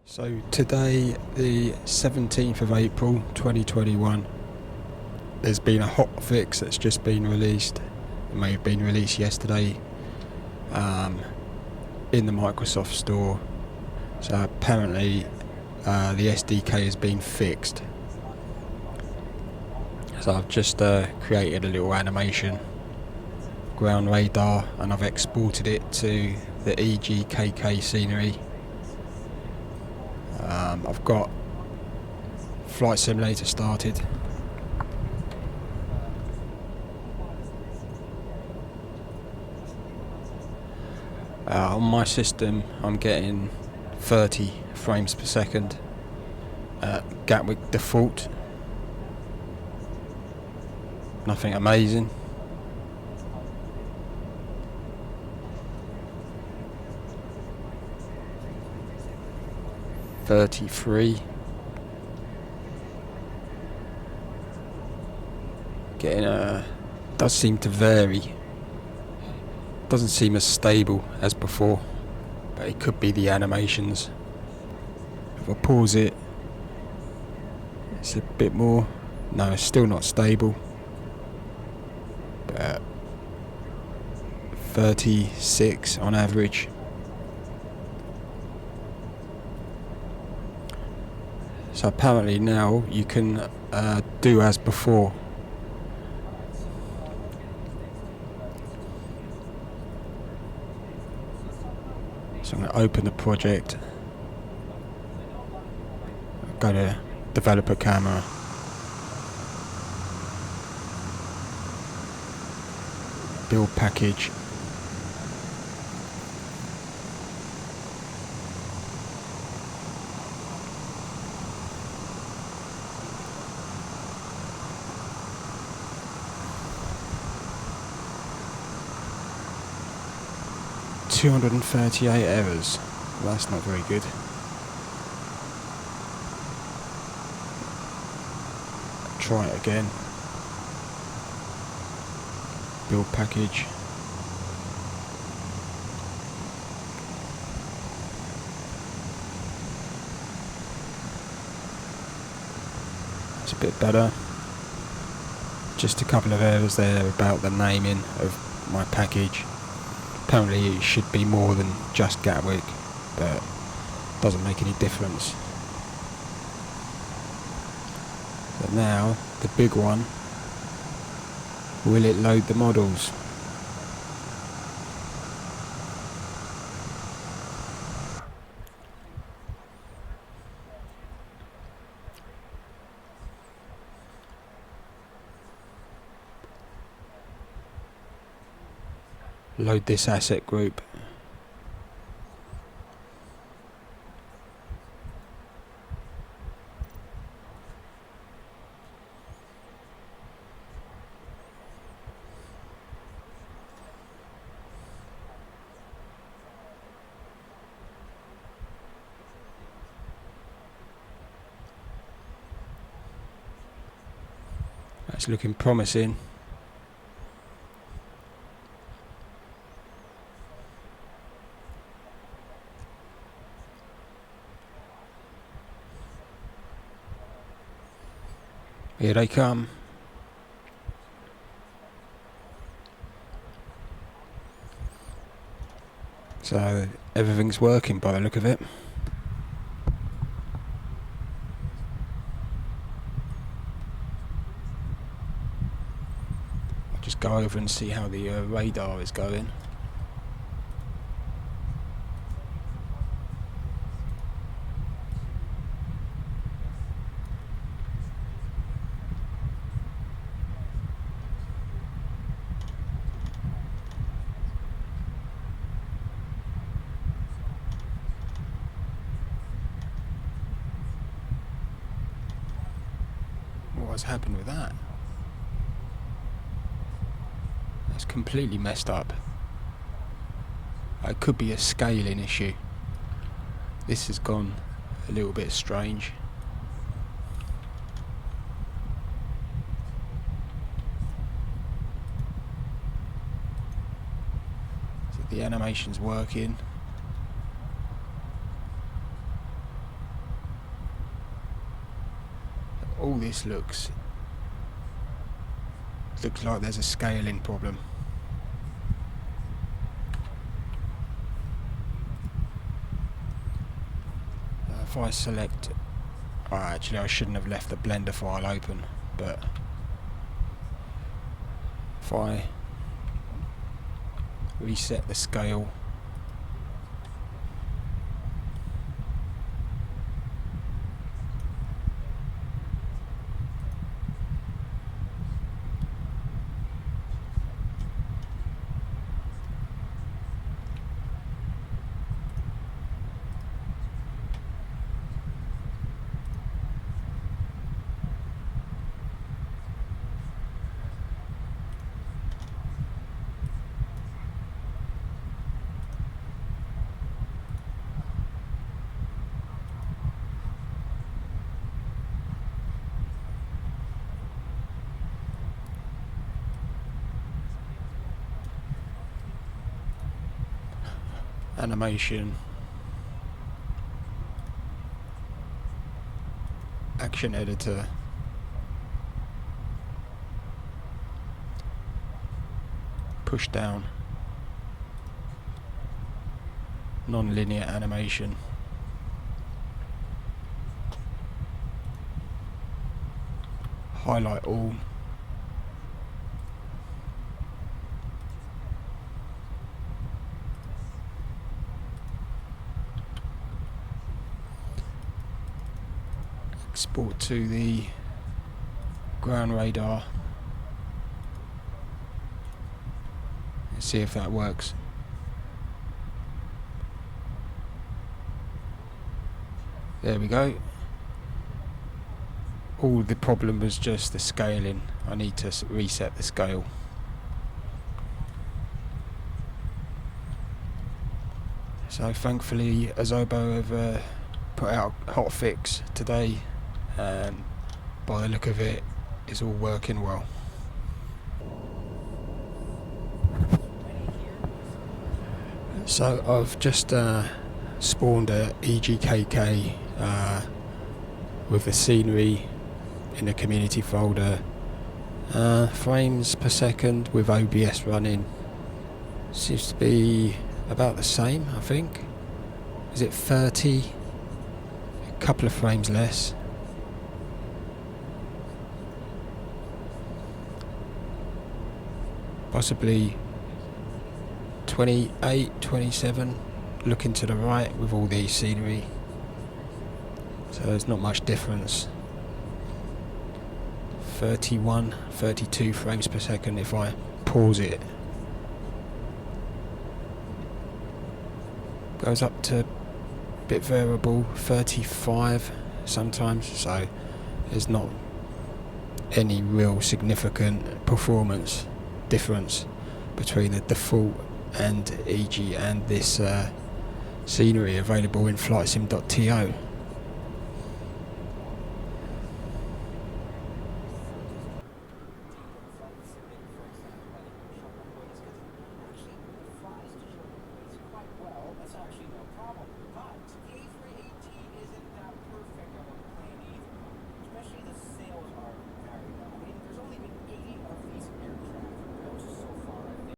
So today, the 17th of April 2021, there's been a hotfix that's just been released. It may have been released yesterday in the Microsoft Store. So apparently the SDK has been fixed. So I've just created a little animation, ground radar, and I've exported it to the EGKK scenery. I've got Flight Simulator started. On my system I'm getting 30 frames per second at Gatwick default. Nothing amazing. .33. Getting does seem to vary. Doesn't seem as stable as before, but it could be the animations. If I pause it, it's a bit more. No, it's still not stable. But 36 on average. So apparently now you can do as before. So I'm going to open the project, go to developer camera, build package, .238 errors. Well, that's not very good. Try it again. Build package. It's a bit better. Just a couple of errors there about the naming of my package. Apparently it should be more than just Gatwick, but doesn't make any difference. But now, the big one, will it load the models? Load this asset group. That's looking promising. Here they come. So everything's working by the look of it. I'll just go over and see how the radar is going. What's happened with that? That's completely messed up. It could be a scaling issue. This has gone a little bit strange. So the animation's working. all this looks like there's a scaling problem. If I select, actually I shouldn't have left the Blender file open, but if I reset the scale, animation, action editor, push down, non-linear animation, highlight all, export to the ground radar. Let's see if that works. There we go. All the problem was just the scaling. I need to reset the scale. So thankfully Azobo have put out Hotfix today, and by the look of it, it's all working well. So I've just spawned a EGKK with the scenery in the community folder. Frames per second with OBS running seems to be about the same, I think. Is it 30? A couple of frames less. Possibly 28, 27, looking to the right with all the scenery. So there's not much difference. 31, 32 frames per second if I pause it. Goes up to bit variable, 35 sometimes, so there's not any real significant performance difference between the default and EG and this scenery available in FlightSim.to.